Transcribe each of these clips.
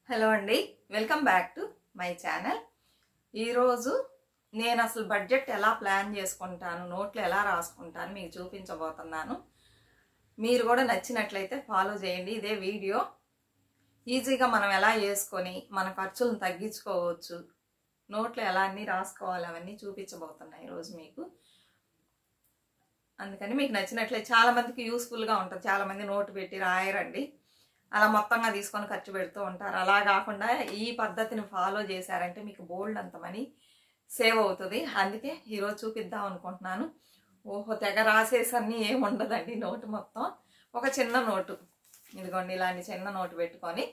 Hello అండి, welcome back to my channel. ఈరోజు నేను అసలు బడ్జెట్ ఎలా ప్లాన్ చేసుకుంటాను, నోట్లు ఎలా రాసుకుంటాను మీకు చూపించబోతున్నాను. మీరు కూడా నచ్చినట్లయితే ఫాలో చేయండి. ఇదే వీడియో ఈజీగా మనం ఎలా చేసుకొని మన ఖర్చులను తగ్గించుకోవచ్చు, నోట్లు ఎలా అన్నీ రాసుకోవాలి అవన్నీ చూపించబోతున్నాను ఈరోజు మీకు. అందుకని మీకు నచ్చినట్లయితే చాలామందికి యూస్ఫుల్గా ఉంటుంది. చాలామంది నోటు పెట్టి రాయరండి, అలా మొత్తంగా తీసుకొని ఖర్చు పెడుతూ ఉంటారు. అలా కాకుండా ఈ పద్ధతిని ఫాలో చేశారంటే మీకు బోల్డ్ అంత మనీ సేవ్ అవుతుంది. అందుకే ఈరోజు చూపిద్దాం అనుకుంటున్నాను. ఓహో తెగ రాసేసన్నీ ఏముండదండి, నోటు మొత్తం ఒక చిన్న నోటు, ఇదిగోండి ఇలాంటి చిన్న నోటు పెట్టుకొని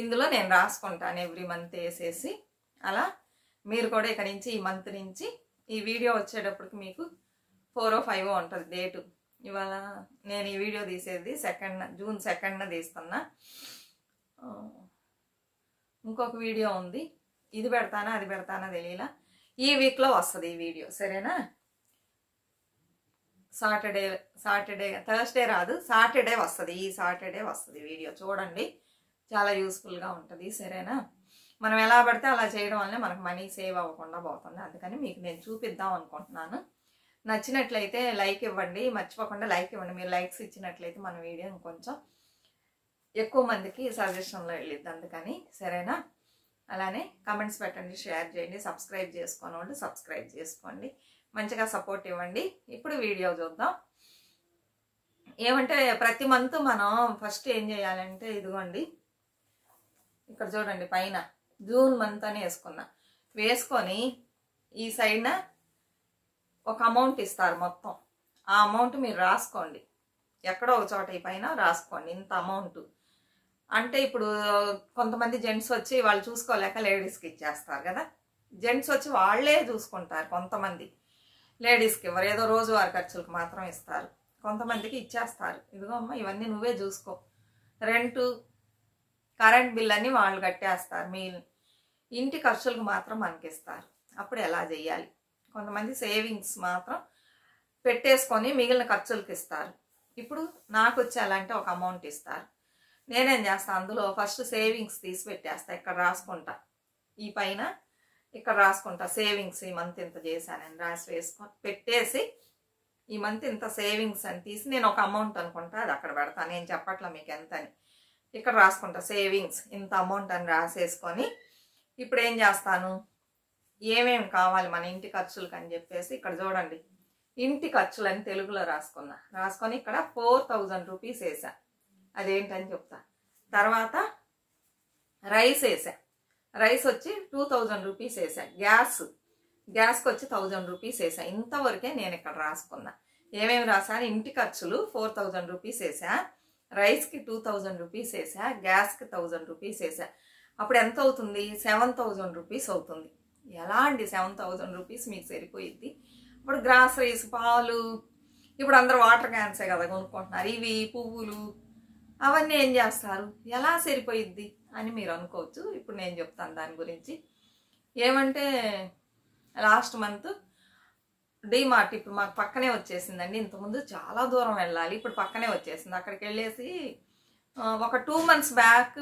ఇందులో నేను రాసుకుంటాను ఎవ్రీ మంత్ వేసేసి. అలా మీరు కూడా ఇక్కడ నుంచి ఈ మంత్ నుంచి ఈ వీడియో వచ్చేటప్పటికి మీకు 4 or 5 ఉంటుంది డేటు. ఇవాళ నేను ఈ వీడియో తీసేది జూన్ 2న తీస్తున్నా. ఇంకొక వీడియో ఉంది, ఇది పెడతానా అది పెడతానా తెలియలా. ఈ వీక్లో వస్తుంది ఈ వీడియో, సరేనా? థర్స్డే రాదు, సాటర్డే వస్తుంది. ఈ సాటర్డే వస్తుంది వీడియో. చూడండి, చాలా యూస్ఫుల్గా ఉంటుంది, సరేనా? మనం ఎలా పడితే అలా చేయడం వల్లనే మనకు మనీ సేవ్ అవ్వకుండా పోతుంది. అందుకని మీకు నేను చూపిద్దాం అనుకుంటున్నాను. నచ్చినట్లయితే లైక్ ఇవ్వండి, మర్చిపోకుండా లైక్ ఇవ్వండి. మీరు లైక్స్ ఇచ్చినట్లయితే మన వీడియో ఇంకొంచెం ఎక్కువ మందికి సజెషన్లో వెళ్ళిద్ది, అందుకని, సరేనా? అలానే కమెంట్స్ పెట్టండి, షేర్ చేయండి, సబ్స్క్రైబ్ చేసుకోని వాళ్ళు సబ్స్క్రైబ్ చేసుకోండి, మంచిగా సపోర్ట్ ఇవ్వండి. ఇప్పుడు వీడియో చూద్దాం. ఏమంటే ప్రతి మంత్ మనం ఫస్ట్ ఏం చేయాలంటే, ఇదిగోండి ఇక్కడ చూడండి, పైన జూన్ మంత్ అని వేసుకొని ఈ సైడ్న ఒక అమౌంట్ ఇస్తారు మొత్తం. ఆ అమౌంట్ మీరు రాసుకోండి, ఎక్కడో ఒక చోట ఈ పైన రాసుకోండి ఇంత అమౌంట్. అంటే ఇప్పుడు కొంతమంది జెంట్స్ వచ్చి వాళ్ళు చూసుకోలేక లేడీస్కి ఇచ్చేస్తారు కదా. జెంట్స్ వచ్చి వాళ్ళే చూసుకుంటారు, కొంతమంది లేడీస్కి ఇవ్వరు, ఏదో రోజువారి ఖర్చులకు మాత్రం ఇస్తారు. కొంతమందికి ఇచ్చేస్తారు, ఇదిగో అమ్మ ఇవన్నీ నువ్వే చూసుకో, రెంటు కరెంట్ బిల్ అని వాళ్ళు కట్టేస్తారు, మీ ఇంటి ఖర్చులకు మాత్రం మనకి ఇస్తారు. అప్పుడు ఎలా చేయాలి? కొంతమంది సేవింగ్స్ మాత్రం పెట్టేసుకొని మిగిలిన ఖర్చులకు ఇస్తారు. ఇప్పుడు నాకు వచ్చేయాలంటే ఒక అమౌంట్ ఇస్తారు. నేనేం చేస్తాను, అందులో ఫస్ట్ సేవింగ్స్ తీసి పెట్టేస్తా, ఇక్కడ రాసుకుంటా, ఈ పైన ఇక్కడ రాసుకుంటా సేవింగ్స్ ఈ మంత్ ఇంత చేశానని రాసి వేసుకొని పెట్టేసి, ఈ మంత్ ఇంత సేవింగ్స్ అని తీసి నేను ఒక అమౌంట్ అనుకుంటా అది అక్కడ పెడతాను. నేను చెప్పట్లా మీకు ఎంత అని, ఇక్కడ రాసుకుంటా సేవింగ్స్ ఇంత అమౌంట్ అని రాసేసుకొని ఇప్పుడు ఏం చేస్తాను, ఏమేమి కావాలి మన ఇంటి ఖర్చులకు అని చెప్పేసి ఇక్కడ చూడండి, ఇంటి ఖర్చులు అని తెలుగులో రాసుకొని ఇక్కడ 4000 రూపీస్ వేసా. అదేంటని చెప్తా. తర్వాత రైస్ వేసా, రైస్ వచ్చి 2000 రూపీస్ వేసా. గ్యాస్కి వచ్చి 1000 రూపీస్ వేసా. ఇంతవరకే నేను ఇక్కడ రాసుకున్నా. ఏమేమి రాసాను, ఇంటి ఖర్చులు 4000 రూపీస్ వేసా, రైస్కి 2000 రూపీస్ వేసా, గ్యాస్కి 1000 రూపీస్ వేసా. అప్పుడు ఎంత అవుతుంది? 7000 రూపీస్ అవుతుంది. ఎలా అండి 7000 రూపీస్ మీకు సరిపోయిద్ది? ఇప్పుడు గ్రాసరీస్, పాలు, ఇప్పుడు అందరూ వాటర్ క్యాన్సే కదా కొనుక్కుంటున్నారు, ఇవి పువ్వులు అవన్నీ ఏం చేస్తారు, ఎలా సరిపోయిద్ది అని మీరు అనుకోవచ్చు. ఇప్పుడు నేను చెప్తాను దాని గురించి. ఏమంటే లాస్ట్ మంత్ డీమార్ట్ ఇప్పుడు మాకు పక్కనే వచ్చేసిందండి. ఇంతకుముందు చాలా దూరం వెళ్ళాలి, ఇప్పుడు పక్కనే వచ్చేసింది. అక్కడికి వెళ్ళేసి ఒక 2 months బ్యాక్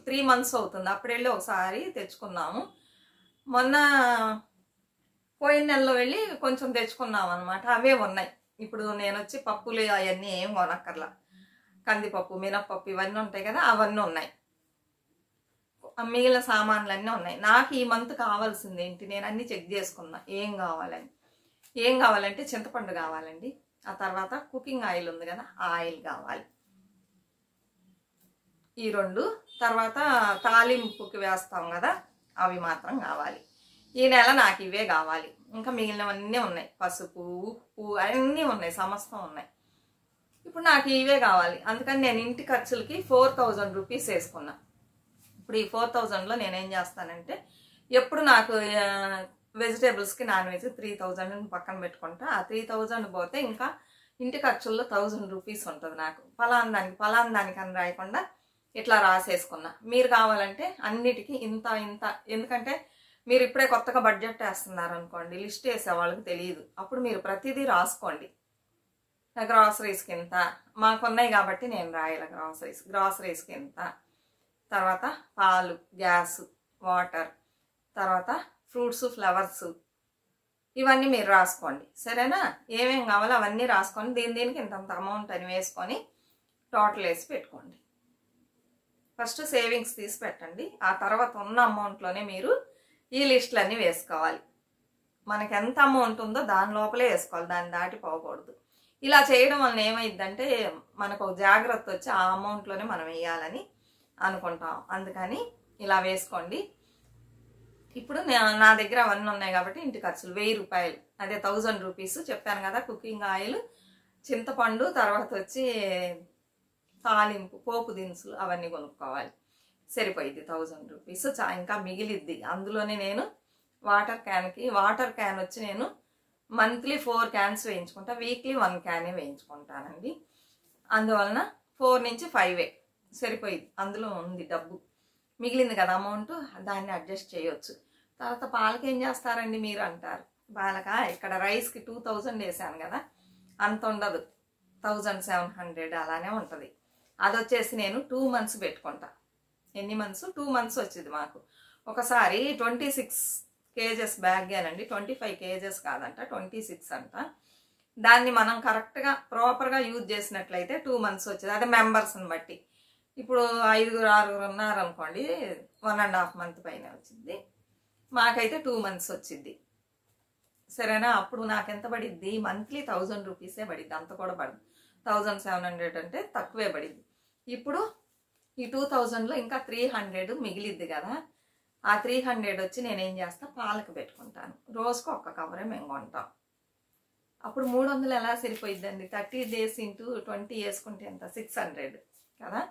3 months అవుతుంది, అప్పుడు వెళ్ళి ఒకసారి తెచ్చుకున్నాము. మొన్న పోయిన నెలలో వెళ్ళి కొంచెం తెచ్చుకున్నాం అనమాట. అవే ఉన్నాయి. ఇప్పుడు నేను వచ్చి పప్పులు అవన్నీ ఏం కొనక్కర్లా, కందిపప్పు, మినప్పప్పు ఇవన్నీ ఉంటాయి కదా, అవన్నీ ఉన్నాయి. మిగిలిన సామాన్లు అన్నీ ఉన్నాయి. నాకు ఈ మంత్ కావాల్సింది ఏంటి, నేను అన్నీ చెక్ చేసుకున్నా ఏం కావాలంటే చింతపండు కావాలండి, ఆ తర్వాత కుకింగ్ ఆయిల్ ఉంది కదా ఆ ఆయిల్ కావాలి, ఈ 2. తర్వాత తాలింపుకి వేస్తాం కదా అవి మాత్రం కావాలి. ఈ నెల నాకు ఇవే కావాలి. ఇంకా మిగిలినవన్నీ ఉన్నాయి, పసుపు, ఉప్పు అన్నీ ఉన్నాయి, సమస్తం ఉన్నాయి. ఇప్పుడు నాకు ఇవే కావాలి. అందుకని నేను ఇంటి ఖర్చులకి 4000 రూపీస్ వేసుకున్నా. ఇప్పుడు ఈ 4000లో నేనేం చేస్తానంటే, ఎప్పుడు నాకు వెజిటేబుల్స్కి నాన్ వెజ్ 3000 పక్కన పెట్టుకుంటా. ఆ 3000 పోతే ఇంకా ఇంటి ఖర్చుల్లో 1000 రూపీస్ ఉంటుంది నాకు. పలానా దానికి అని రాయకుండా ఇట్లా రాసేసుకున్నా. మీరు కావాలంటే అన్నిటికీ ఇంత ఎందుకంటే మీరు ఇప్పుడే కొత్తగా బడ్జెట్ వేస్తున్నారు అనుకోండి, లిస్ట్ వేసే వాళ్ళకి తెలియదు. అప్పుడు మీరు ప్రతిదీ రాసుకోండి. గ్రాసరీస్కి ఎంత మాకు ఉన్నాయి కాబట్టి నేను రాయాలి, గ్రాసరీస్కి ఎంత, తర్వాత పాలు, గ్యాస్, వాటర్, తర్వాత ఫ్రూట్స్, ఫ్లవర్స్, ఇవన్నీ మీరు రాసుకోండి. సరేనా? ఏమేమి కావాలో అవన్నీ రాసుకొని దీనికి ఇంతంత అమౌంట్ అని వేసుకొని టోటల్ వేసి పెట్టుకోండి. ఫస్ట్ సేవింగ్స్ తీసి పెట్టండి. ఆ తర్వాత ఉన్న అమౌంట్లోనే మీరు ఈ లిస్టులన్నీ వేసుకోవాలి. మనకి ఎంత అమౌంట్ ఉందో దాని లోపలే వేసుకోవాలి, దాన్ని దాటి పోకూడదు. ఇలా చేయడం వలన ఏమైందంటే మనకు ఒక జాగ్రత్త వచ్చి ఆ అమౌంట్లోనే మనం వేయాలని అనుకుంటాం. అందుకని ఇలా వేసుకోండి. ఇప్పుడు నా దగ్గర అవన్నీ ఉన్నాయి కాబట్టి ఇంటి ఖర్చులు 1000 రూపాయలు, అదే 1000 రూపీస్ చెప్పాను కదా. కుకింగ్ ఆయిల్, చింతపండు, తర్వాత వచ్చి తాలింపు, పోపు దినుసులు అవన్నీ కొనుక్కోవాలి. సరిపోయింది 1000 రూపీస్. ఇంకా మిగిలిద్ది. అందులోనే నేను వాటర్ క్యాన్ వచ్చి నేను మంత్లీ 4 క్యాన్స్ వేయించుకుంటా, వీక్లీ 1 క్యానే వేయించుకుంటానండి. అందువలన 4 నుంచి 5 సరిపోయింది. అందులో ఉంది డబ్బు. మిగిలింది కదా అమౌంట్, దాన్ని అడ్జస్ట్ చేయొచ్చు. తర్వాత పాలకి ఏం చేస్తారండి మీరు అంటారు. పాలక ఇక్కడ రైస్కి 2000 వేసాను కదా, అంత ఉండదు, 1700 అలానే ఉంటుంది. అది వచ్చేసి నేను 2 months పెట్టుకుంటా. ఎన్ని మంత్స్? 2 months వచ్చింది మాకు. ఒకసారి 26 kgs బ్యాగ్గేనండి, 25 kgs కాదంట, 26 అంట. దాన్ని మనం కరెక్ట్గా ప్రాపర్గా యూజ్ చేసినట్లయితే 2 months వచ్చేది. అదే మెంబర్స్ని బట్టి. ఇప్పుడు 5-6 ఉన్నారనుకోండి, 1.5 month పైన వచ్చింది. మాకైతే 2 months వచ్చింది. సరేనా? అప్పుడు నాకు ఎంత పడిద్ది? మంత్లీ 1000 రూపీసే పడిద్ది, అంత కూడా పడదు. 1700 అంటే తక్కువే పడిద్ది. ఇప్పుడు ఈ 2000లో ఇంకా 300 మిగిలిద్ది కదా. ఆ 300 వచ్చి నేనేం చేస్తా, పాలకు పెట్టుకుంటాను. రోజుకు 1 కవరే మేము కొంటాం. అప్పుడు 300 ఎలా సరిపోయిద్దండి? 30 days ఇంటూ 20 వేసుకుంటే ఎంత? 600 కదా.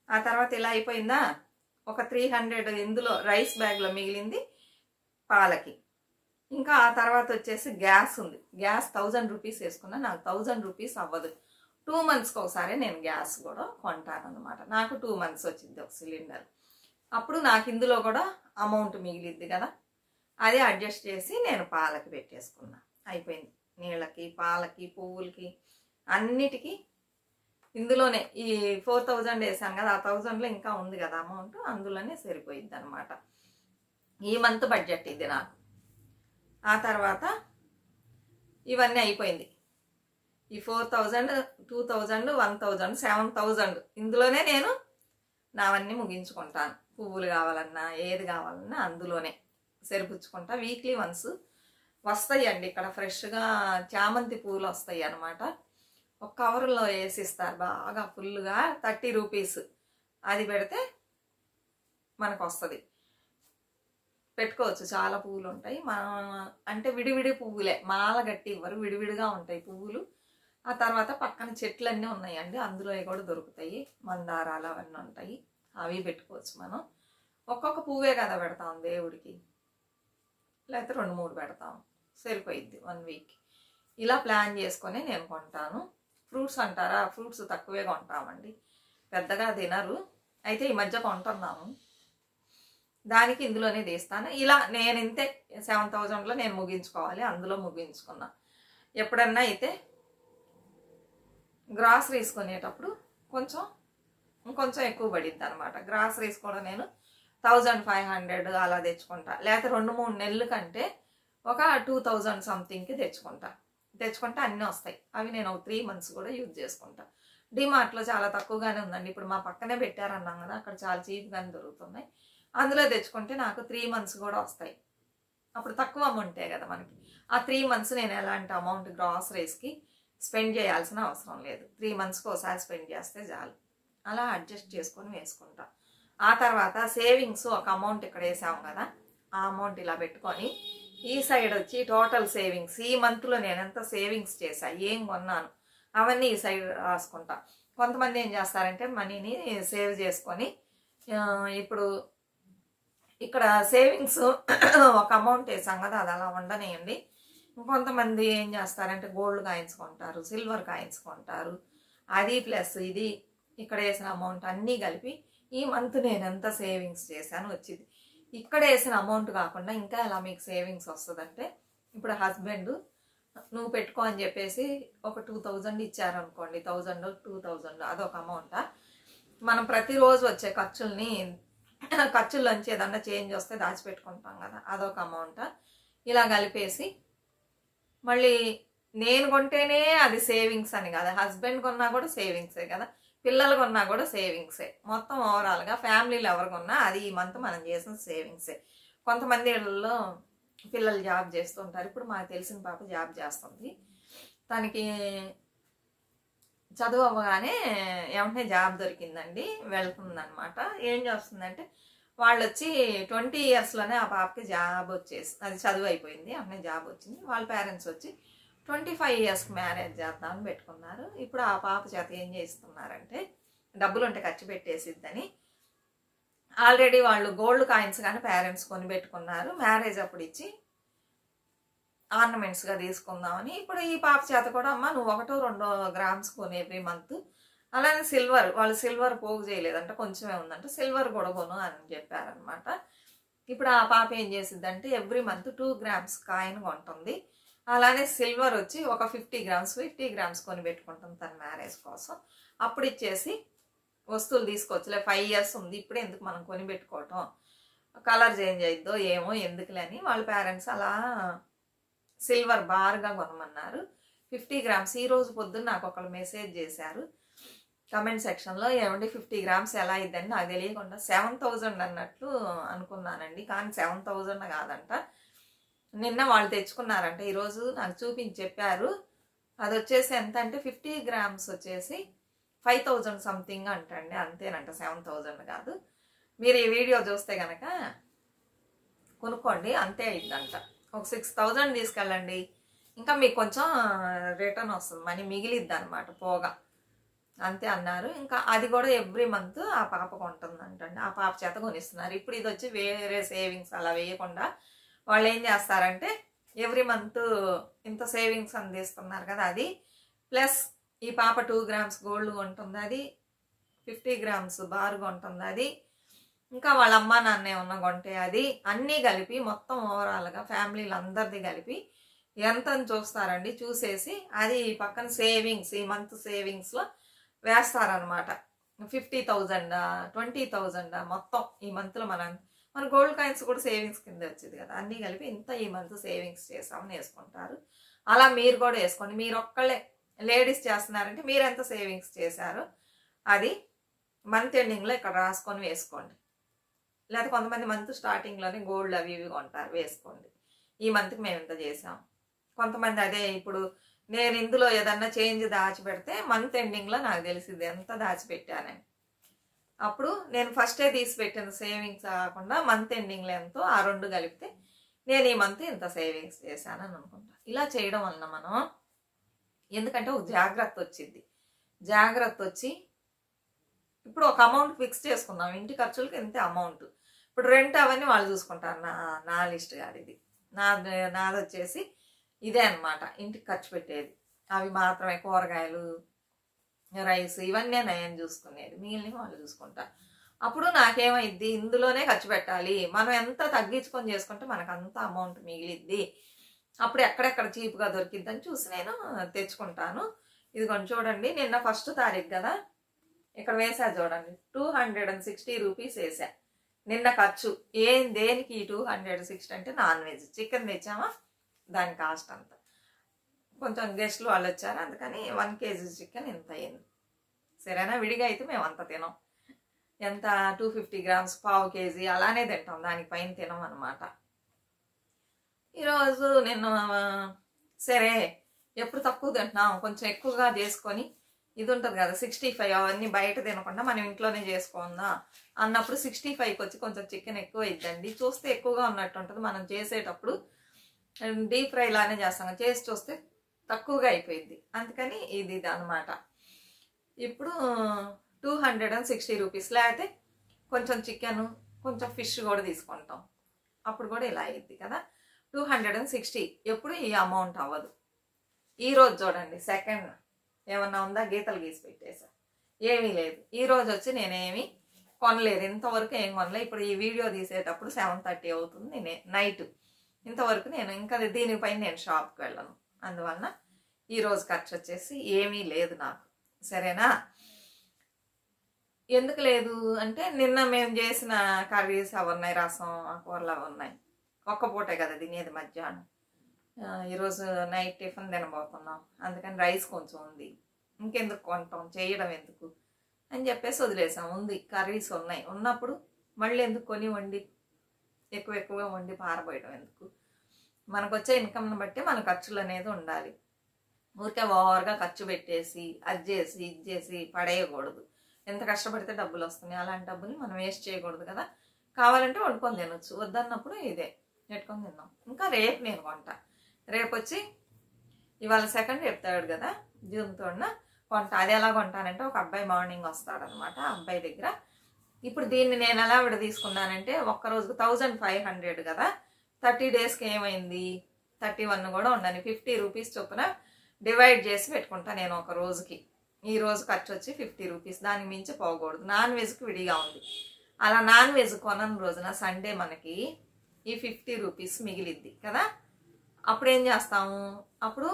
ఆ తర్వాత ఇలా అయిపోయిందా, ఒక 300 ఇందులో రైస్ బ్యాగ్లో మిగిలింది పాలకి. ఇంకా ఆ తర్వాత వచ్చేసి గ్యాస్ ఉంది. గ్యాస్ 1000 రూపీస్ వేసుకున్నా, నాకు 1000 రూపీస్ అవ్వదు. 2 monthsకి ఒకసారి నేను గ్యాస్ కూడా కొంటాను అనమాట. నాకు 2 months వచ్చింది ఒక సిలిండర్. అప్పుడు నాకు ఇందులో కూడా అమౌంట్ మిగిలిద్ది కదా, అదే అడ్జస్ట్ చేసి నేను పాలకి పెట్టేసుకున్నా. అయిపోయింది. నీళ్ళకి, పాలకి, పువ్వులకి, అన్నిటికీ ఇందులోనే ఈ 4000 వేసాను కదా, ఆ 1000లో ఇంకా ఉంది కదా అమౌంట్, అందులోనే సరిపోయిద్ది అనమాట. ఈ మంత్ బడ్జెట్ ఇది నాకు. ఆ తర్వాత ఇవన్నీ అయిపోయింది. ఈ 4000, 2000, 1000, 7000 ఇందులోనే నేను నావన్నీ ముగించుకుంటాను. పువ్వులు కావాలన్నా ఏది కావాలన్నా అందులోనే సరిపుచ్చుకుంటా. వీక్లీ వన్స్ వస్తాయండి ఇక్కడ ఫ్రెష్గా చామంతి పూలు వస్తాయి అన్నమాట. ఒక కవర్లో వేసిస్తారు బాగా ఫుల్గా, 30 రూపీస్. అది పెడితే మనకు వస్తుంది. పెట్టుకోవచ్చు, చాలా పువ్వులు ఉంటాయి. అంటే విడివిడి పువ్వులే, మాల గట్టి ఇవ్వరు, విడివిడిగా ఉంటాయి పువ్వులు. ఆ తర్వాత పక్కన చెట్లన్నీ ఉన్నాయండి, అందులో కూడా దొరుకుతాయి. మందారాలు అవన్నీ ఉంటాయి, అవి పెట్టుకోవచ్చు మనం. ఒక్కొక్క పువ్వే కదా పెడతాం దేవుడికి, లేకపోతే 2-3 పెడతాం, సరిపోయిద్ది 1 week. ఇలా ప్లాన్ చేసుకొని నేను కొంటాను. ఫ్రూట్స్ అంటారా, ఫ్రూట్స్ తక్కువే కొంటామండి, పెద్దగా తినరు. అయితే ఈ మధ్య కొంటున్నాము, దానికి ఇందులోనే తీస్తాను. ఇలా నేను ఇంతే 7000లో నేను ముగించుకోవాలి, అందులో ముగించుకున్నా. ఎప్పుడన్నా అయితే గ్రాసరీస్ కొనేటప్పుడు ఇంకొంచెం ఎక్కువ పడిద్ది అనమాట. గ్రాసరీస్ కూడా నేను 1500 అలా తెచ్చుకుంటా, లేకపోతే 2-3 నెలల కంటే ఒక 2000 సంథింగ్కి తెచ్చుకుంటే అన్నీ వస్తాయి. అవి నేను 3 months కూడా యూజ్ చేసుకుంటా. డిమార్ట్లో చాలా తక్కువగానే ఉందండి, ఇప్పుడు మా పక్కనే పెట్టారన్నాం కదా, అక్కడ చాలా చీప్గానే దొరుకుతున్నాయి. అందులో తెచ్చుకుంటే నాకు 3 months కూడా వస్తాయి. అప్పుడు తక్కువ అమౌంటే కదా మనకి. ఆ 3 months నేను ఎలాంటి అమౌంట్ గ్రాసరీస్కి స్పెండ్ చేయాల్సిన అవసరం లేదు. 3 monthsకి ఒకసారి స్పెండ్ చేస్తే చాలు. అలా అడ్జస్ట్ చేసుకొని వేసుకుంటా. ఆ తర్వాత సేవింగ్స్ ఒక అమౌంట్ ఇక్కడ వేసాము కదా, ఆ అమౌంట్ ఇలా పెట్టుకొని ఈ సైడ్ వచ్చి టోటల్ సేవింగ్స్, ఈ మంత్లో నేను ఎంత సేవింగ్స్ చేశా, ఏం కొన్నాను, అవన్నీ ఈ సైడ్ రాసుకుంటా. కొంతమంది ఏం చేస్తారంటే మనీని సేవ్ చేసుకొని, ఇప్పుడు ఇక్కడ సేవింగ్స్ ఒక అమౌంట్ వేసాం కదా, అది అలా ఉండనియండి. కొంతమంది ఏం చేస్తారంటే గోల్డ్ కాయిన్స్ కొంటారు, సిల్వర్ కాయిన్స్ కొంటారు. అది ప్లస్ ఇది ఇక్కడ వేసిన అమౌంట్ అన్నీ కలిపి ఈ మంత్ నేను ఎంత సేవింగ్స్ చేశాను వచ్చింది. ఇక్కడ వేసిన అమౌంట్ కాకుండా ఇంకా ఎలా మీకు సేవింగ్స్ వస్తుందంటే, ఇప్పుడు హస్బెండ్ నువ్వు పెట్టుకో అని చెప్పేసి ఒక 2000 ఇచ్చారనుకోండి, 1000, 2000 అదొక అమౌంటా. మనం ప్రతిరోజు వచ్చే ఖర్చుల్లోంచి ఏదన్నా చేంజ్ వస్తే దాచిపెట్టుకుంటాం కదా, అదొక అమౌంట్. ఇలా కలిపేసి మళ్ళీ నేను కొంటేనే అది సేవింగ్స్ అని కదా, హస్బెండ్ కొన్నా కూడా సేవింగ్సే కదా, పిల్లలు కొన్నా కూడా సేవింగ్సే. మొత్తం ఓవరాల్గా ఫ్యామిలీలో ఎవరు కొన్నా అది ఈ మంత్ మనం చేసిన సేవింగ్సే. కొంతమంది ఇళ్ళల్లో పిల్లలు జాబ్ చేస్తుంటారు. ఇప్పుడు మాకు తెలిసిన పాప జాబ్ చేస్తుంది. తనకి చదువు అవ్వగానే ఏమంటే జాబ్ దొరికిందండి, వెళ్తుందనమాట. ఏం చేస్తుందంటే వాళ్ళు వచ్చి 20 yearsలోనే ఆ పాపకి జాబ్ వచ్చేసి, అది చదువు అయిపోయింది, అన్నీ జాబ్ వచ్చింది. వాళ్ళ పేరెంట్స్ వచ్చి 25 yearsకి మ్యారేజ్ చేద్దామని పెట్టుకున్నారు. ఇప్పుడు ఆ పాప చేత ఏం చేస్తున్నారంటే డబ్బులు ఉంటే ఖర్చు పెట్టేసిద్దని ఆల్రెడీ వాళ్ళు గోల్డ్ కాయిన్స్ కానీ పేరెంట్స్ కొని పెట్టుకున్నారు. మ్యారేజ్ అప్పుడు ఇచ్చి ఆర్నమెంట్స్గా తీసుకుందామని ఇప్పుడు ఈ పాప చేత కూడా అమ్మ నువ్వు 1-2 grams కొని ఎవ్రీ మంత్, అలానే సిల్వర్, వాళ్ళు సిల్వర్ పోగు చేయలేదంట, కొంచెమే ఉందంట, సిల్వర్ కూడా కొను అని చెప్పారనమాట. ఇప్పుడు ఆ పాప ఏం చేసిద్దంటే ఎవ్రీ మంత్ 2 grams కాయిన్ కొంటుంది. అలానే సిల్వర్ వచ్చి ఒక 50 grams కొని పెట్టుకుంటుంది తన మ్యారేజ్ కోసం. అప్పుడు ఇచ్చేసి వస్తువులు తీసుకోవచ్చులే, 5 years ఉంది, ఇప్పుడే ఎందుకు మనం కొని పెట్టుకోవటం, కలర్ చేంజ్ అయిద్దో ఏమో ఎందుకులే అని వాళ్ళ పేరెంట్స్ అలా సిల్వర్ బార్గా కొనమన్నారు. 50 grams. ఈ రోజు పొద్దున్న నాకు ఒకళ్ళు మెసేజ్ చేశారు కమెంట్ సెక్షన్లో, ఏమంటే 50 grams ఎలా అయిద్దని నాకు తెలియకుండా 7000 అన్నట్లు అనుకున్నానండి, కానీ 7000 కాదంట. నిన్న వాళ్ళు తెచ్చుకున్నారంట, ఈరోజు నాకు చూపించి చెప్పారు. అది వచ్చేసి ఎంత అంటే 50 grams వచ్చేసి 5000 సంథింగ్ అంటండి, అంతేనంట, 7000 కాదు. మీరు ఈ వీడియో చూస్తే కనుక కొనుక్కోండి, అంతే అయిద్దంట. ఒక 6000 తీసుకెళ్ళండి, ఇంకా మీకు కొంచెం రిటర్న్ వస్తుంది, మనీ మిగిలిద్ది అనమాట పోగా, అంతే అన్నారు. ఇంకా అది కూడా ఎవ్రీ మంత్ ఆ పాపకు ఉంటుందంటండి, ఆ పాప చేత కొనిస్తున్నారు. ఇప్పుడు ఇది వచ్చి వేరే సేవింగ్స్ అలా వేయకుండా వాళ్ళు ఏం చేస్తారంటే ఎవ్రీ మంత్ ఇంత సేవింగ్స్ అందిస్తున్నారు కదా, అది ప్లస్ ఈ పాప 2 grams గోల్డ్ కొంటుంది, అది 50 grams బార్ కొంటుంది, అది ఇంకా వాళ్ళ అమ్మ నాన్న ఏమన్నా కొంటే అది, అన్నీ కలిపి మొత్తం ఓవరాల్గా ఫ్యామిలీలు అందరిది కలిపి ఎంత అని చూస్తారండి. చూసేసి అది పక్కన సేవింగ్స్, ఈ మంత్ సేవింగ్స్లో వేస్తారనమాట. 50,000 20,000 మొత్తం ఈ మంత్లో మన గోల్డ్ కాయిన్స్ కూడా సేవింగ్స్ కింద వచ్చేది కదా, అన్నీ కలిపి ఇంత ఈ మంత్ సేవింగ్స్ చేసామని వేసుకుంటారు. అలా మీరు కూడా వేసుకోండి. మీరు ఒక్కళ్ళే లేడీస్ చేస్తున్నారంటే మీరు ఎంత సేవింగ్స్ చేశారో అది మంత్ ఎండింగ్లో ఇక్కడ రాసుకొని వేసుకోండి. లేదా కొంతమంది మంత్ స్టార్టింగ్లోనే గోల్డ్ అవి ఇవి కొంటారు, వేసుకోండి. ఈ మంత్కి మేము ఇంత చేసాం. కొంతమంది అదే ఇప్పుడు నేను ఇందులో ఏదన్నా చేంజ్ దాచిపెడితే మంత్ ఎండింగ్లో నాకు తెలిసింది ఎంత దాచిపెట్టానని. అప్పుడు నేను ఫస్టే తీసి పెట్టిన సేవింగ్స్ కాకుండా మంత్ ఎండింగ్లో ఎంతో ఆ 2 కలిపితే నేను ఈ మంత్ ఇంత సేవింగ్స్ చేశానని అనుకుంటా. ఇలా చేయడం వలన మనం ఎందుకంటే ఒక జాగ్రత్త వచ్చింది, జాగ్రత్త వచ్చి ఇప్పుడు ఒక అమౌంట్ ఫిక్స్ చేసుకున్నాం, ఇంటి ఖర్చులకి ఇంతే అమౌంట్. ఇప్పుడు రెంట్ అవన్నీ వాళ్ళు చూసుకుంటారు, నా లిస్ట్ కాదు ఇది, నాది వచ్చేసి ఇదే అనమాట, ఇంటికి ఖర్చు పెట్టేది అవి మాత్రమే, కూరగాయలు రైస్ ఇవన్నీ నేను చూసుకునేది, మిగిలిన వాళ్ళు చూసుకుంటారు. అప్పుడు నాకేమైద్ది, ఇందులోనే ఖర్చు పెట్టాలి, మనం ఎంత తగ్గించుకొని చేసుకుంటే మనకు అంత అమౌంట్ మిగిలిద్ది, అప్పుడు ఎక్కడెక్కడ చీప్గా దొరికిద్దని చూసి నేను తెచ్చుకుంటాను. ఇది కొంచెం చూడండి, నిన్న 1st తారీఖు కదా, ఇక్కడ వేసా చూడండి 260 రూపీస్ వేసా నిన్న ఖర్చు. దేనికి 260 అంటే నాన్ వెజ్ చికెన్ తెచ్చామా, దాని కాస్ట్ అంత. కొంచెం గెస్ట్లు వాళ్ళు వచ్చారు, అందుకని 1 kg చికెన్ ఇంత అయింది. సరేనా, విడిగా అయితే మేము అంత తినాం, ఎంత 250 grams, 1/4 kg అలానే తింటాం, దానికి పైన తినాం అనమాట. ఈరోజు నిన్న సరే ఎప్పుడు తక్కువ తింటున్నాం, కొంచెం ఎక్కువగా చేసుకొని ఇది ఉంటుంది కదా 65, అవన్నీ బయట తినకుండా మనం ఇంట్లోనే చేసుకుందాం అన్నప్పుడు 65కి వచ్చి కొంచెం చికెన్ ఎక్కువ ఇద్దండి. చూస్తే ఎక్కువగా ఉన్నట్టు ఉంటుంది, మనం చేసేటప్పుడు డీప్ ఫ్రై లానే చేస్తాం, చేసి చూస్తే తక్కువగా అయిపోయింది, అందుకని ఇది అనమాట. ఇప్పుడు 260 రూపీస్, లేకపోతే కొంచెం చికెన్ కొంచెం ఫిష్ కూడా తీసుకుంటాం, అప్పుడు కూడా ఇలా అయ్యిద్ది కదా 260. ఎప్పుడు ఈ అమౌంట్ అవ్వదు. ఈరోజు చూడండి 2nd ఏమన్నా ఉందా, గీతలు గీసి పెట్టేసా, ఏమీ లేదు. ఈరోజు వచ్చి నేనేమి కొనలేదు, ఇంతవరకు ఏం కొనలేదు. ఇప్పుడు ఈ వీడియో తీసేటప్పుడు 7:30 అవుతుంది నైట్, ఇంతవరకు నేను ఇంకా దీనిపైన నేను షాప్కి వెళ్ళను, అందువలన ఈరోజు ఖర్చు వచ్చేసి ఏమీ లేదు నాకు. సరేనా, ఎందుకు లేదు అంటే నిన్న మేము చేసిన కర్రీస్ అవి ఉన్నాయి, రసం కూరలు అవి ఉన్నాయి. ఒక్క పూటే కదా తినేది మధ్యాహ్నం. ఈరోజు నైట్ టిఫిన్ తినబోతున్నాం, అందుకని రైస్ కొంచెం ఉంది. ఇంకెందుకు కొంటాం, చేయడం ఎందుకు అని చెప్పేసి వదిలేసాం. ఉంది కర్రీస్ ఉన్నాయి, ఉన్నప్పుడు మళ్ళీ ఎందుకు కొని వండి ఎక్కువగా వండి పారబోయడం ఎందుకు. మనకు వచ్చే ఇన్కమ్ని బట్టి మన ఖర్చులు అనేది ఉండాలి. ఊరికే ఓవర్గా ఖర్చు పెట్టేసి అది చేసి ఇది చేసి పడేయకూడదు. ఎంత కష్టపడితే డబ్బులు వస్తున్నాయి, అలాంటి డబ్బులు మనం వేస్ట్ చేయకూడదు కదా. కావాలంటే వండుకొని తినొచ్చు, వద్దన్నప్పుడు ఇదే పెట్టుకొని తిన్నాం. ఇంకా రేపు నేను కొంట. రేపు వచ్చి ఇవాళ 2nd, రేపు 3rd కదా, జూన్ 3rd కొంట. అది ఎలా కొంటానంటే ఒక అబ్బాయి మార్నింగ్ వస్తాడనమాట. ఆ అబ్బాయి దగ్గర ఇప్పుడు దీన్ని నేను ఎలా విడ తీసుకున్నానంటే ఒక్కరోజుకు 1500 కదా, 30 డేస్కి ఏమైంది 31 కూడా ఉండని 50 రూపీస్ చొప్పున డివైడ్ చేసి పెట్టుకుంటా నేను ఒక రోజుకి. ఈ రోజు ఖర్చు వచ్చి 50 రూపీస్, దానికి మించి పోకూడదు. నాన్ వెజ్కి విడిగా ఉంది. అలా నాన్ వెజ్ కొనని రోజున సండే మనకి ఈ 50 రూపీస్ మిగిలిద్ది కదా. అప్పుడు ఏం చేస్తాము, అప్పుడు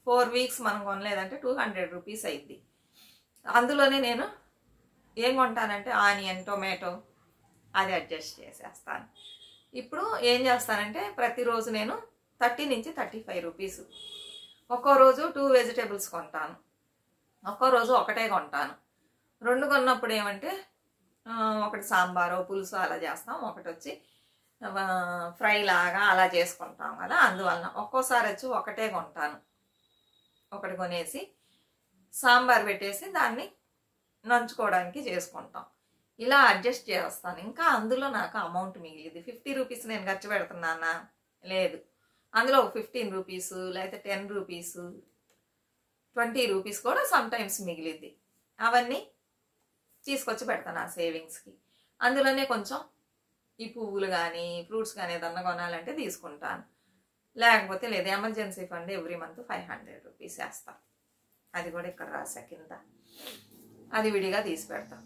4 వీక్స్ మనం కొనలేదంటే 200 రూపీస్ అయింది. అందులోనే నేను ఏం కొంటానంటే ఆనియన్, టొమాటో అది అడ్జస్ట్ చేసేస్తాను. ఇప్పుడు ఏం చేస్తానంటే ప్రతిరోజు నేను 30 నుంచి 35 రూపీస్, ఒక్కో రోజు 2 వెజిటేబుల్స్ కొంటాను, ఒక్కో రోజు ఒకటే కొంటాను. 2 కొన్నప్పుడు ఏమంటే ఒకటి సాంబారో పులుసు అలా చేస్తాం, ఒకటి వచ్చి ఫ్రై లాగా అలా చేసుకుంటాం కదా. అందువలన ఒక్కోసారి వచ్చి ఒకటే కొంటాను, ఒకటి కొనేసి సాంబార్ పెట్టేసి దాన్ని నంచుకోవడానికి చేసుకుంటాం. ఇలా అడ్జస్ట్ చేస్తాను. ఇంకా అందులో నాకు అమౌంట్ మిగిలింది. 50 రూపీస్ నేను ఖర్చు పెడుతున్నానా, లేదు. అందులో 15 రూపీస్ లేకపోతే 10 రూపీస్ 20 రూపీస్ కూడా సమ్ టైమ్స్ మిగిలిద్ది. అవన్నీ తీసుకొచ్చి పెడతాను ఆ సేవింగ్స్కి. అందులోనే కొంచెం ఈ పువ్వులు కానీ ఫ్రూట్స్ కానీ ఏదన్నా కొనాలంటే తీసుకుంటాను, లేకపోతే లేదు. Emergency fund every month 500 rupees వేస్తాను. అది కూడా ఇక్కడ రాసా కింద, అది విడిగా తీసి పెడతాను.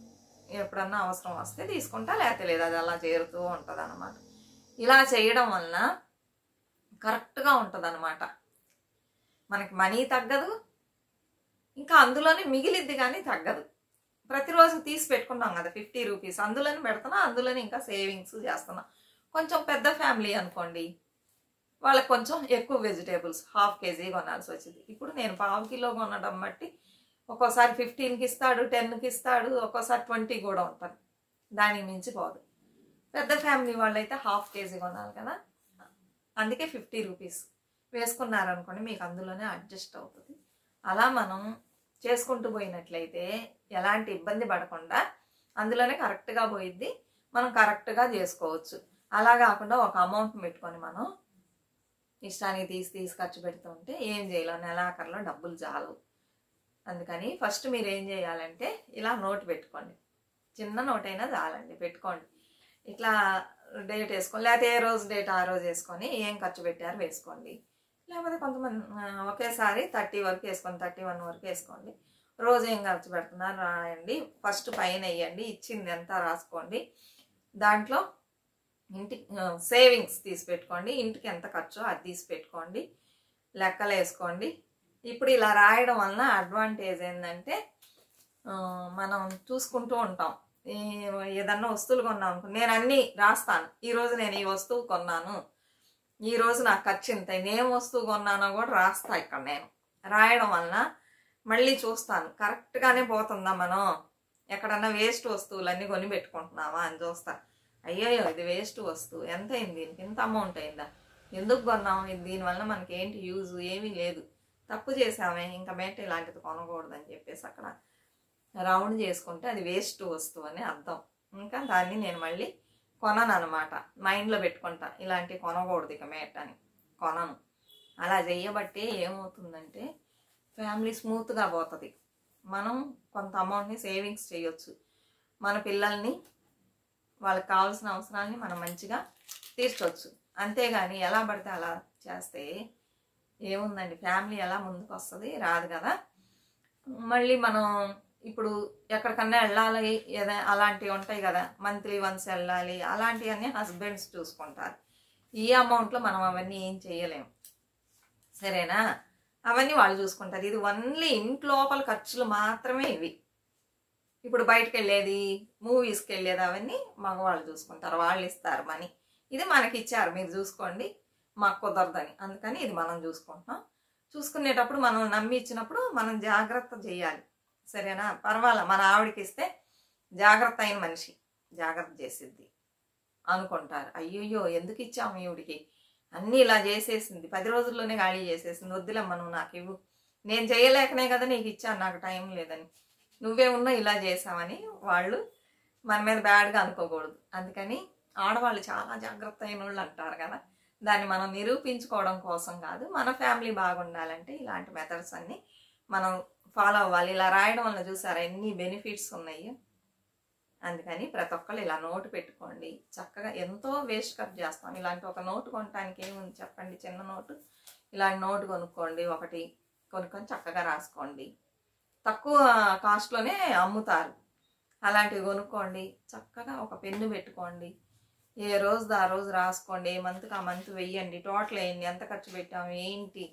ఎప్పుడన్నా అవసరం వస్తే తీసుకుంటా, లేకపోతే లేదు. అది అలా చేరుతూ ఉంటుంది అన్నమాట. ఇలా చేయడం వలన కరెక్ట్గా ఉంటుంది అన్నమాట. మనకి మనీ తగ్గదు, ఇంకా అందులోనే మిగిలిద్ది కానీ తగ్గదు. ప్రతిరోజు తీసి పెట్టుకున్నాం కదా 50 రూపీస్, అందులోనే పెడుతున్నా, అందులోనే ఇంకా సేవింగ్స్ చేస్తున్నా. కొంచెం పెద్ద ఫ్యామిలీ అనుకోండి, వాళ్ళకి కొంచెం ఎక్కువ వెజిటేబుల్స్ 1/2 kg కొనాల్సి వచ్చింది. ఇప్పుడు నేను 1/2 కిలో కొనడం బట్టి ఒక్కోసారి 15కి ఇస్తాడు, 10కి ఇస్తాడు, ఒక్కోసారి 20 కూడా ఉంటుంది, దానికి మించి పోదు. పెద్ద ఫ్యామిలీ వాళ్ళైతే 1/2 kg కొనాలి కదా, అందుకే 50 రూపీస్ వేసుకున్నారనుకోండి మీకు అందులోనే అడ్జస్ట్ అవుతుంది. అలా మనం చేసుకుంటూ పోయినట్లయితే ఎలాంటి ఇబ్బంది పడకుండా అందులోనే కరెక్ట్గా పోయిద్ది, మనం కరెక్ట్గా చేసుకోవచ్చు. అలా కాకుండా ఒక అమౌంట్ పెట్టుకొని మనం ఇష్టానికి తీసి ఖర్చు పెడుతూ ఉంటే ఏం చేయలేం, నెలాఖరులో డబ్బులు చాలు. అందుకని ఫస్ట్ మీరు ఏం చేయాలంటే ఇలా నోట్ పెట్టుకోండి, చిన్న నోట్ అయినా చాలండి, పెట్టుకోండి. ఇట్లా డేట్ వేసుకోండి, లేకపోతే ఏ రోజు డేట్ ఆ రోజు వేసుకొని ఏం ఖర్చు పెట్టారు వేసుకోండి. లేకపోతే కొంతమంది ఒకేసారి 30 వరకు వేసుకోండి, 31 వరకు వేసుకోండి. రోజు ఏం ఖర్చు పెడుతున్నారు రాయండి, ఫస్ట్ పైన వేయండి, ఇచ్చింది ఎంత రాసుకోండి. దాంట్లో ఇంటికి సేవింగ్స్ తీసి పెట్టుకోండి, ఇంటికి ఎంత ఖర్చో అది తీసి పెట్టుకోండి, లెక్కలు వేసుకోండి. ఇప్పుడు ఇలా రాయడం వలన అడ్వాంటేజ్ ఏంటంటే మనం చూసుకుంటూ ఉంటాం. ఏదన్నా వస్తువులు కొన్నాం అనుకో, నేను అన్నీ రాస్తాను. ఈరోజు నేను ఈ వస్తువు కొన్నాను, ఈరోజు నాకు ఖర్చు ఇంత, నేనేం వస్తువు కొన్నానో కూడా రాస్తా. ఇక్కడ నేను రాయడం వలన మళ్ళీ చూస్తాను కరెక్ట్గానే పోతుందా, మనం ఎక్కడన్నా వేస్ట్ వస్తువులన్నీ కొని పెట్టుకుంటున్నావా అని చూస్తా. అయ్యో ఇది వేస్ట్ వస్తువు, ఎంత అయింది, దీనికి ఇంత అమౌంట్ అయిందా, ఎందుకు కొన్నాము, దీనివల్ల మనకి ఏంటి యూజ్, ఏమీ లేదు, తప్పు చేసామే, ఇంకా మేట ఇలాంటిది కొనకూడదు అని చెప్పేసి అక్కడ రౌండ్ చేసుకుంటే అది వేస్ట్ వస్తువు అని అర్థం. ఇంకా దాన్ని నేను మళ్ళీ కొనను అనమాట, మైండ్లో పెట్టుకుంటా, ఇలాంటివి కొనకూడదు ఇక మేట అని కొనను. అలా చేయబట్టి ఏమవుతుందంటే ఫ్యామిలీ స్మూత్గా పోతుంది. మనం కొంత అమౌంట్ని సేవింగ్స్ చేయొచ్చు, మన పిల్లల్ని వాళ్ళకి కావాల్సిన అవసరాలని మనం మంచిగా తీర్చవచ్చు. అంతేగాని ఎలా పడితే అలా చేస్తే ఏముందండి, ఫ్యామిలీ ఎలా ముందుకు వస్తుంది, రాదు కదా. మళ్ళీ మనం ఇప్పుడు ఎక్కడికన్నా వెళ్ళాలి, ఏదైనా అలాంటివి ఉంటాయి కదా, మంత్లీ వన్స్ వెళ్ళాలి, అలాంటివన్నీ హస్బెండ్స్ చూసుకుంటారు. ఈ అమౌంట్లో మనం అవన్నీ ఏం చేయలేము, సరేనా, అవన్నీ వాళ్ళు చూసుకుంటారు. ఇది ఓన్లీ ఇంట్లోపల ఖర్చులు మాత్రమే ఇవి. ఇప్పుడు బయటకు వెళ్ళేది, మూవీస్కి వెళ్ళేది అవన్నీ మగవాళ్ళు చూసుకుంటారు, వాళ్ళు ఇస్తారు మనీ. ఇది మనకి ఇచ్చారు, మీరు చూసుకోండి, మాకు కుదరదని, అందుకని ఇది మనం చూసుకుంటాం. చూసుకునేటప్పుడు మనం నమ్మి ఇచ్చినప్పుడు మనం జాగ్రత్త చేయాలి, సరేనా? పర్వాలా, మన ఆవిడకి ఇస్తే జాగ్రత్త అయిన మనిషి, జాగ్రత్త చేసిద్ది అనుకుంటారు. అయ్యయ్యో ఎందుకు ఇచ్చాము ఈవిడికి, అన్నీ ఇలా చేసేసింది, 10 రోజుల్లోనే ఖాళీ చేసేసింది, వద్దులమ్మ నువ్వు నాకు ఇవ్వు, నేను చేయలేకనే కదా నీకు ఇచ్చాను, నాకు టైం లేదని, నువ్వే ఉన్నా ఇలా చేసావని వాళ్ళు మన మీద బ్యాడ్గా అనుకోకూడదు. అందుకని ఆడవాళ్ళు చాలా జాగ్రత్త అయిన వాళ్ళు అంటారు కదా, దాన్ని మనం నిరూపించుకోవడం కోసం కాదు, మన ఫ్యామిలీ బాగుండాలంటే ఇలాంటి మెథడ్స్ అన్నీ మనం ఫాలో అవ్వాలి. ఇలా రాయడం వల్ల చూసారా ఎన్ని బెనిఫిట్స్ ఉన్నాయి. అందుకని ప్రతి ఒక్కళ్ళు ఇలా నోటు పెట్టుకోండి. చక్కగా ఎంతో వేస్ట్ ఖర్చు చేస్తాం, ఇలాంటి ఒక నోటు కొనడానికి ఏముంది చెప్పండి, చిన్న నోటు, ఇలాంటి నోటు కొనుక్కోండి, ఒకటి కొనుక్కొని చక్కగా రాసుకోండి, తక్కువ కాస్ట్లోనే అమ్ముతారు, అలాంటివి కొనుక్కోండి. చక్కగా ఒక పెన్ను పెట్టుకోండి, ఏ రోజుది ఆ రోజు రాసుకోండి, ఏ మంత్కి ఆ మంత్ వెయ్యండి, టోటల్ వేయండి, ఎంత ఖర్చు పెట్టాము ఏంటి,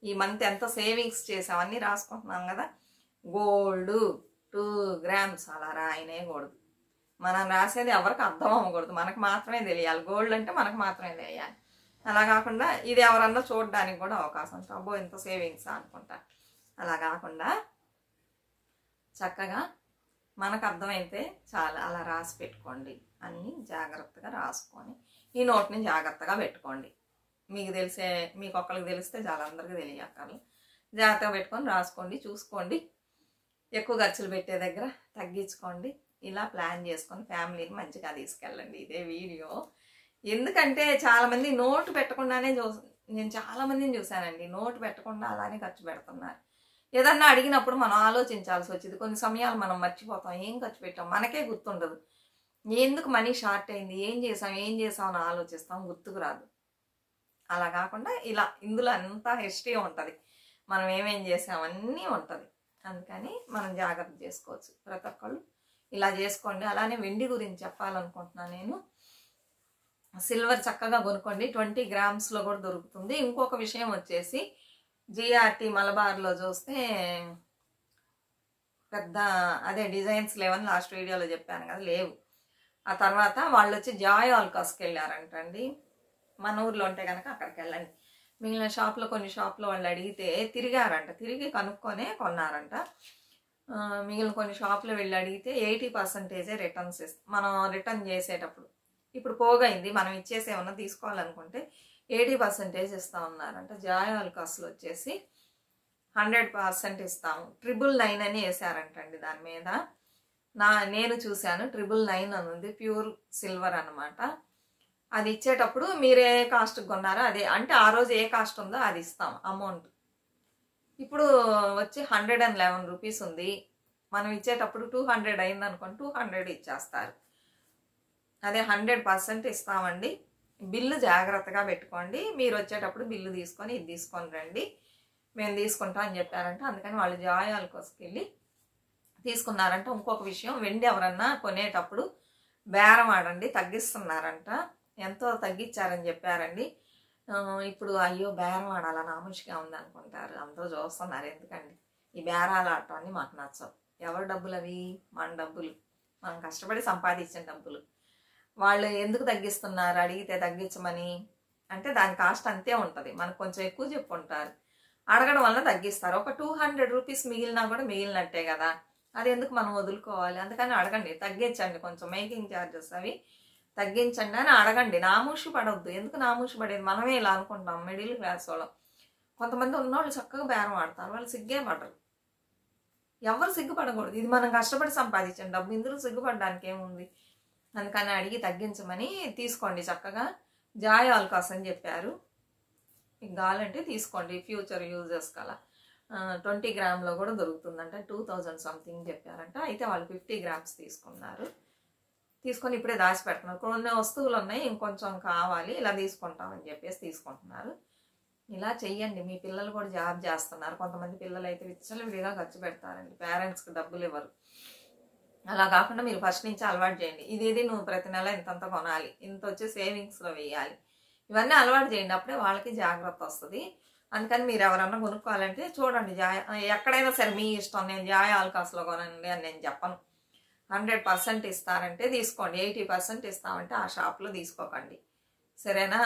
ఈ మంత్ ఎంత సేవింగ్స్ చేసాం అన్నీ రాసుకుంటున్నాం కదా. గోల్డ్ 2 grams అలా రాయనేకూడదు, మనం రాసేది ఎవరికి అర్థం అవ్వకూడదు, మనకు మాత్రమే తెలియాలి, గోల్డ్ అంటే మనకు మాత్రమే తెలియాలి. అలా కాకుండా ఇది ఎవరన్నా చూడడానికి కూడా అవకాశం ఉంటుంది, అబ్బో ఎంత సేవింగ్స్ అనుకుంటా. అలా కాకుండా చక్కగా మనకు అర్థమైతే చాలా అలా రాసి పెట్టుకోండి, అన్నీ జాగ్రత్తగా రాసుకొని ఈ నోట్ని జాగ్రత్తగా పెట్టుకోండి. మీకు తెలిసే, మీకు ఒక్కరికి తెలిస్తే చాలా అందరికీ తెలియక్కర్లేదు, జాగ్రత్తగా పెట్టుకొని రాసుకోండి, చూసుకోండి, ఎక్కువ ఖర్చులు పెట్టే దగ్గర తగ్గించుకోండి. ఇలా ప్లాన్ చేసుకొని ఫ్యామిలీని మంచిగా తీసుకెళ్ళండి. ఇదే వీడియో. ఎందుకంటే చాలామంది నోటు పెట్టకుండానే నేను చాలామందిని చూశానండి, నోటు పెట్టకుండా అలానే ఖర్చు పెడుతున్నారు. ఏదన్నా అడిగినప్పుడు మనం ఆలోచించాల్సి వచ్చింది, కొన్ని సమయాలు మనం మర్చిపోతాం, ఏం ఖర్చు పెట్టాం మనకే గుర్తుండదు, ఎందుకు మనీ షార్ట్ అయింది, ఏం చేసాం అని ఆలోచిస్తాం, గుర్తుకు రాదు. అలా కాకుండా ఇలా ఇందులో అంతా హిస్టరీ ఉంటుంది, మనం ఏమేం చేసామన్నీ ఉంటుంది, అందుకని మనం జాగ్రత్త చేసుకోవచ్చు. ప్రతి ఒక్కళ్ళు ఇలా చేసుకోండి. అలానే వెండి గురించి చెప్పాలనుకుంటున్నాను నేను. సిల్వర్ చక్కగా కొనుక్కోండి, 20 grams కూడా దొరుకుతుంది. ఇంకొక విషయం వచ్చేసి జిఆర్టీ మలబార్లో చూస్తే పెద్ద అదే డిజైన్స్ లేవని లాస్ట్ వీడియోలో చెప్పాను కదా, లేవు. ఆ తర్వాత వాళ్ళు వచ్చి జాయ్ ఆల్కాస్కి వెళ్ళారంటండి, మన ఊర్లో ఉంటే కనుక అక్కడికి వెళ్ళండి. మిగిలిన షాప్లో కొన్ని షాప్లో వాళ్ళు అడిగితే తిరిగారంట, తిరిగి కనుక్కొనే కొన్నారంట. మిగిలిన కొన్ని షాప్లో వెళ్ళి అడిగితే 80% రిటర్న్స్ ఇస్తాం, మనం రిటర్న్ చేసేటప్పుడు. ఇప్పుడు పోగైంది, మనం ఇచ్చేసి ఏమన్నా తీసుకోవాలనుకుంటే 80% ఇస్తా ఉన్నారంట. జాయ్ ఆల్కాస్లో వచ్చేసి 100% ఇస్తాము. 999 అని వేసారంటండి దాని మీద. నేను చూశాను 999 అని ఉంది, ప్యూర్ సిల్వర్ అనమాట. అది ఇచ్చేటప్పుడు మీరు ఏ కాస్ట్కి కొన్నారో అదే, అంటే ఆ రోజు ఏ కాస్ట్ ఉందో అది ఇస్తాం అమౌంట్. ఇప్పుడు వచ్చి 111 రూపీస్ ఉంది, మనం ఇచ్చేటప్పుడు 200 అయింది అనుకోండి, 200 ఇచ్చేస్తారు. అదే 100% ఇస్తామండి. బిల్లు జాగ్రత్తగా పెట్టుకోండి, మీరు వచ్చేటప్పుడు బిల్లు తీసుకొని ఇది తీసుకొని రండి, మేము తీసుకుంటాం అని చెప్పారంట. అందుకని వాళ్ళు జాయ్ ఆల్కాస్కి వెళ్ళి తీసుకున్నారంట. ఇంకొక విషయం, వెండి ఎవరన్నా కొనేటప్పుడు బేరం ఆడండి, తగ్గిస్తున్నారంట, ఎంతో తగ్గించారని చెప్పారండి. ఇప్పుడు అయ్యో బేరం ఆడాలా నామూషిగా ఉంది అనుకుంటారు, అందరూ చూస్తున్నారు. ఎందుకండి ఈ బేరాలు ఆడటం అని మాకు నచ్చవు. ఎవరి డబ్బులు అవి? మన డబ్బులు, మనం కష్టపడి సంపాదించిన డబ్బులు. వాళ్ళు ఎందుకు తగ్గిస్తున్నారు, అడిగితే తగ్గించమని అంటే దాని కాస్ట్ అంతే ఉంటుంది, మనకు కొంచెం ఎక్కువ చెప్పుంటారు, అడగడం వల్ల తగ్గిస్తారు. ఒక 200 రూపీస్ మిగిలినా కూడా మిగిలినట్టే కదా, అది ఎందుకు మనం వదులుకోవాలి? అందుకని అడగండి, తగ్గించండి, కొంచెం మేకింగ్ ఛార్జెస్ అవి తగ్గించండి అని అడగండి. నామూషి పడవద్దు. ఎందుకు నామూషి పడేది? మనమే ఇలా అనుకుంటాం, మిడిల్ క్లాస్ వాళ్ళం. కొంతమంది ఉన్నవాళ్ళు చక్కగా బేరం ఆడతారు, వాళ్ళు సిగ్గే పడరు. ఎవరు సిగ్గుపడకూడదు, ఇది మనం కష్టపడి సంపాదించండి డబ్బు, ఇందులో సిగ్గుపడడానికి ఏముంది? అందుకని అడిగి తగ్గించమని తీసుకోండి. చక్కగా జాయ్ ఆల్కాస్ అని చెప్పారు, మీకు కావాలంటే తీసుకోండి, ఫ్యూచర్ యూజెస్ కల. 20 grams కూడా దొరుకుతుందంట, 2000 something చెప్పారంట. అయితే వాళ్ళు 50 grams తీసుకున్నారు, తీసుకొని ఇప్పుడే దాచి పెడుతున్నారు. కొన్ని వస్తువులు ఉన్నాయి, ఇంకొంచెం కావాలి, ఇలా తీసుకుంటామని చెప్పేసి తీసుకుంటున్నారు. ఇలా చెయ్యండి. మీ పిల్లలు కూడా జాబ్ చేస్తున్నారు, కొంతమంది పిల్లలు అయితే విచ్చలవిడిగా ఖర్చు పెడతారండి, పేరెంట్స్కి డబ్బులు ఇవ్వరు. అలా కాకుండా మీరు ఫస్ట్ నుంచి అలవాటు చేయండి, ఇది నువ్వు ప్రతి నెల ఇంతంత కొనాలి, ఇంత వచ్చి సేవింగ్స్లో వేయాలి, ఇవన్నీ అలవాటు చేయండి, అప్పుడే వాళ్ళకి జాగ్రత్త వస్తుంది. అందుకని మీరు ఎవరన్నా కొనుక్కోవాలంటే చూడండి, ఎక్కడైనా సరే మీ ఇష్టం, నేను జాయ్ ఆల్కాస్లో కొనండి అని నేను చెప్పను. 100% ఇస్తారంటే తీసుకోండి, 80% ఇస్తామంటే ఆ షాప్లో తీసుకోకండి, సరేనా?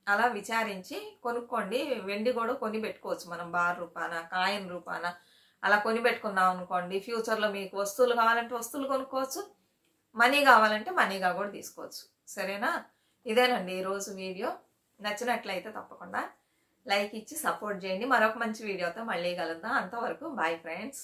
అలా విచారించి కొనుక్కోండి. వెండి కూడా కొని పెట్టుకోవచ్చు మనం, బార్ రూపాన కాయిన్ రూపాన అలా కొని పెట్టుకున్నాం అనుకోండి, ఫ్యూచర్లో మీకు వస్తువులు కావాలంటే వస్తువులు కొనుక్కోవచ్చు, మనీ కావాలంటే మనీగా కూడా తీసుకోవచ్చు, సరేనా? ఇదేనండి ఈరోజు వీడియో. నచ్చినట్లయితే తప్పకుండా లైక్ ఇచ్చి సపోర్ట్ చేయండి. మరొక మంచి వీడియోతో మళ్ళీ కలుద్దాం. అంతవరకు బాయ్ ఫ్రెండ్స్.